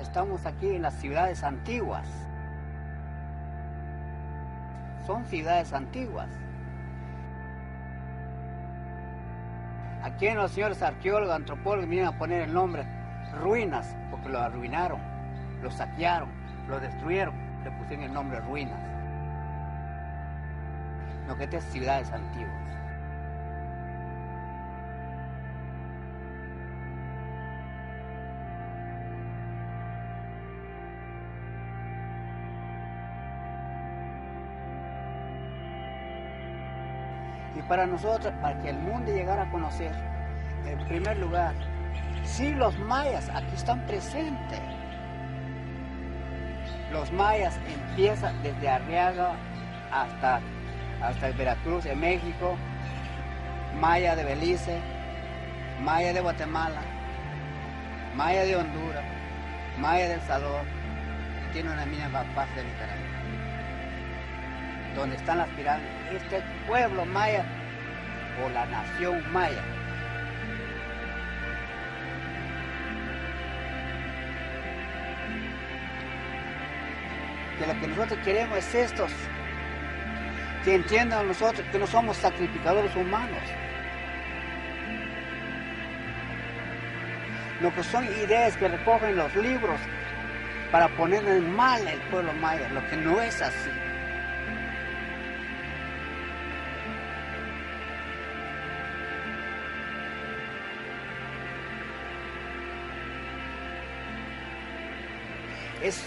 Estamos aquí en las ciudades antiguas. Son ciudades antiguas. Aquí los señores arqueólogos, antropólogos vienen a poner el nombre ruinas, porque lo arruinaron, lo saquearon, lo destruyeron, le pusieron el nombre ruinas. No, que estas ciudades antiguas. Y para nosotros, para que el mundo llegara a conocer, en primer lugar, sí, los mayas aquí están presentes. Los mayas empiezan desde Arriaga hasta Veracruz, en México, maya de Belice, maya de Guatemala, maya de Honduras, maya de El Salvador, y tiene una mínima base de Nicaragua, donde están las pirámides. Este pueblo maya, o la nación maya, que lo que nosotros queremos es estos, que entiendan nosotros que no somos sacrificadores humanos. Lo que son ideas que recogen los libros para poner en mal el pueblo maya, lo que no es así.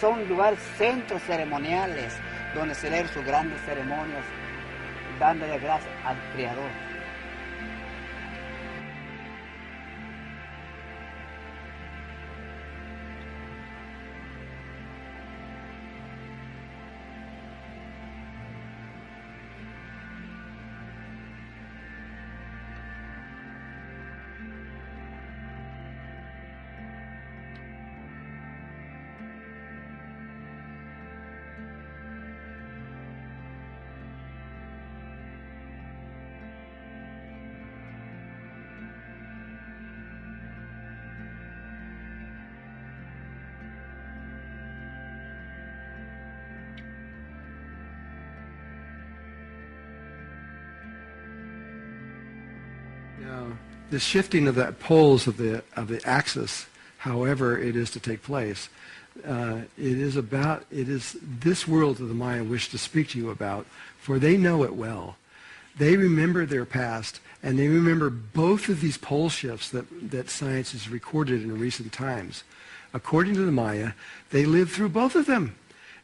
Son lugares, centros ceremoniales, donde celebran sus grandes ceremonias, dándole gracias al Creador. The shifting of the poles of the axis, however it is to take place, it is this world that the Maya wish to speak to you about, for they know it well. They remember their past, and they remember both of these pole shifts that science has recorded in recent times. According to the Maya, they lived through both of them,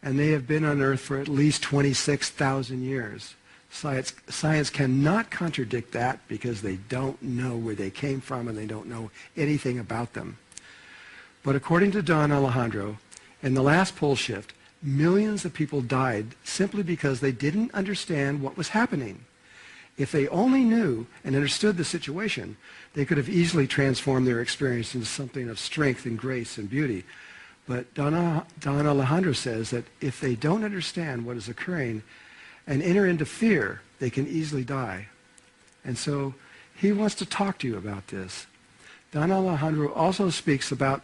and they have been on Earth for at least 26,000 years. Science cannot contradict that because they don't know where they came from and they don't know anything about them. But according to Don Alejandro, in the last pole shift, millions of people died simply because they didn't understand what was happening. If they only knew and understood the situation, they could have easily transformed their experience into something of strength and grace and beauty. But Don Alejandro says that if they don't understand what is occurring and enter into fear, they can easily die. And so he wants to talk to you about this. Don Alejandro also speaks about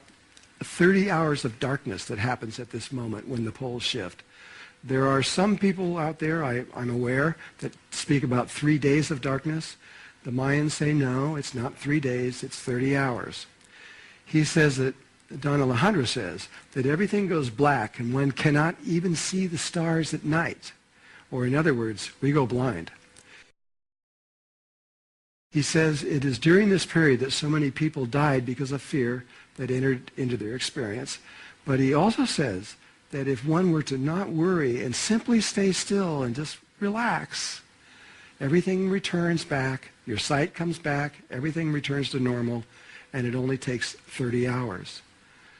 30 hours of darkness that happens at this moment when the poles shift. There are some people out there, I'm aware, that speak about 3 days of darkness. The Mayans say no, it's not 3 days, it's 30 hours. He says that, Don Alejandro says, that everything goes black and one cannot even see the stars at night. Or in other words, we go blind. He says it is during this period that so many people died because of fear that entered into their experience. But he also says that if one were to not worry and simply stay still and just relax, everything returns back, your sight comes back, everything returns to normal, and it only takes 30 hours.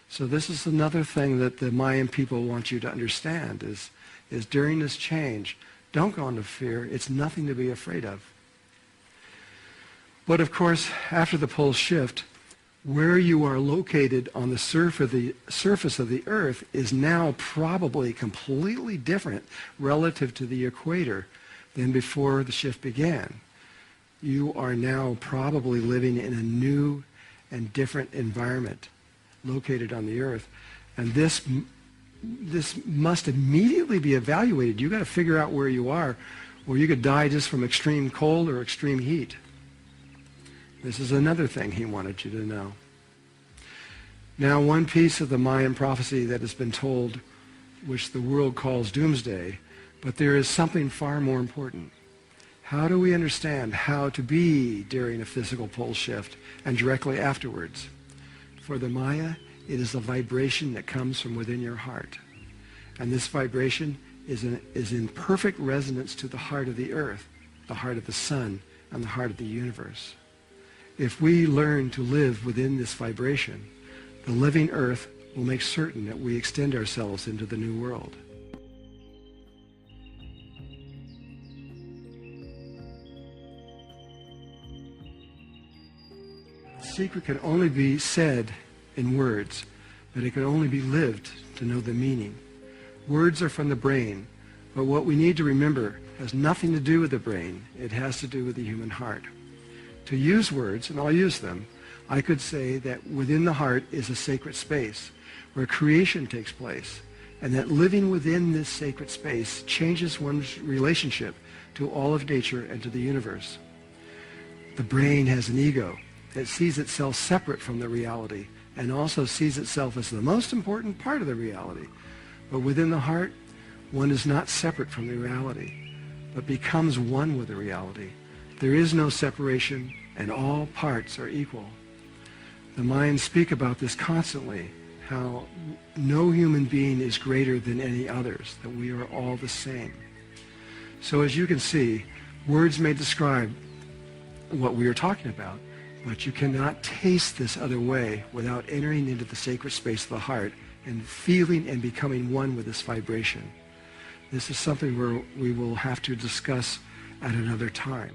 So this is another thing that the Mayan people want you to understand is during this change, don't go into fear. It's nothing to be afraid of. But of course, after the poles shift, where you are located on the surface of the Earth is now probably completely different relative to the equator than before the shift began. You are now probably living in a new and different environment located on the Earth. And this must immediately be evaluated. You've got to figure out where you are, or you could die just from extreme cold or extreme heat. This is another thing he wanted you to know. Now, one piece of the Mayan prophecy that has been told, which the world calls doomsday, but there is something far more important. How do we understand how to be during a physical pole shift and directly afterwards? For the Maya, it is a vibration that comes from within your heart. And this vibration is in perfect resonance to the heart of the earth, the heart of the sun, and the heart of the universe. If we learn to live within this vibration, the living earth will make certain that we extend ourselves into the new world. The secret can only be said in words, but it can only be lived to know the meaning. Words are from the brain, but what we need to remember has nothing to do with the brain. It has to do with the human heart. To use words, and I'll use them, I could say that within the heart is a sacred space where creation takes place, and that living within this sacred space changes one's relationship to all of nature and to the universe. The brain has an ego that sees itself separate from the reality and also sees itself as the most important part of the reality. But within the heart, one is not separate from the reality, but becomes one with the reality. There is no separation, and all parts are equal. The Mayans speak about this constantly, how no human being is greater than any others, that we are all the same. So as you can see, words may describe what we are talking about, but you cannot taste this other way without entering into the sacred space of the heart and feeling and becoming one with this vibration. This is something where we will have to discuss at another time.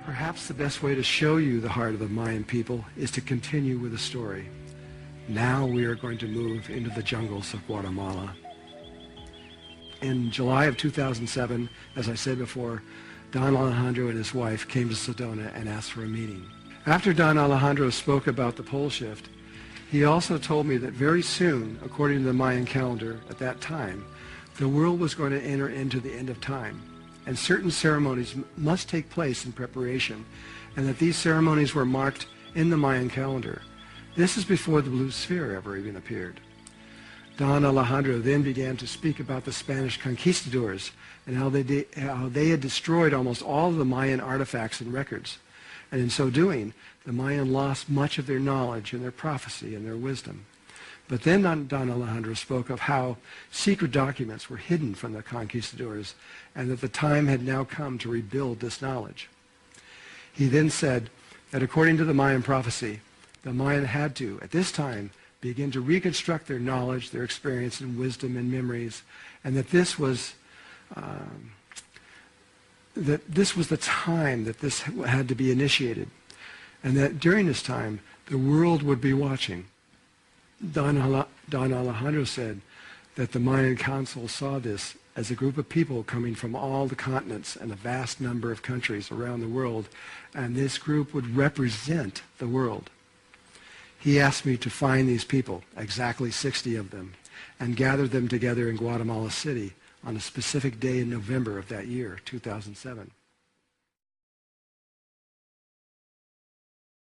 Perhaps the best way to show you the heart of the Mayan people is to continue with the story. Now we are going to move into the jungles of Guatemala. In July of 2007, as I said before, Don Alejandro and his wife came to Sedona and asked for a meeting. After Don Alejandro spoke about the pole shift, he also told me that very soon, according to the Mayan calendar at that time, the world was going to enter into the end of time, and certain ceremonies must take place in preparation, and that these ceremonies were marked in the Mayan calendar. This is before the blue sphere ever even appeared. Don Alejandro then began to speak about the Spanish conquistadors and how they had destroyed almost all of the Mayan artifacts and records. And in so doing, the Mayan lost much of their knowledge and their prophecy and their wisdom. But then Don Alejandro spoke of how secret documents were hidden from the conquistadors and that the time had now come to rebuild this knowledge. He then said that according to the Mayan prophecy, the Mayan had to, at this time, begin to reconstruct their knowledge, their experience and wisdom and memories, and that this was the time that this had to be initiated, and that during this time the world would be watching. Don Alejandro said that the Mayan Council saw this as a group of people coming from all the continents and a vast number of countries around the world, and this group would represent the world. He asked me to find these people, exactly 60 of them, and gather them together in Guatemala City on a specific day in November of that year, 2007.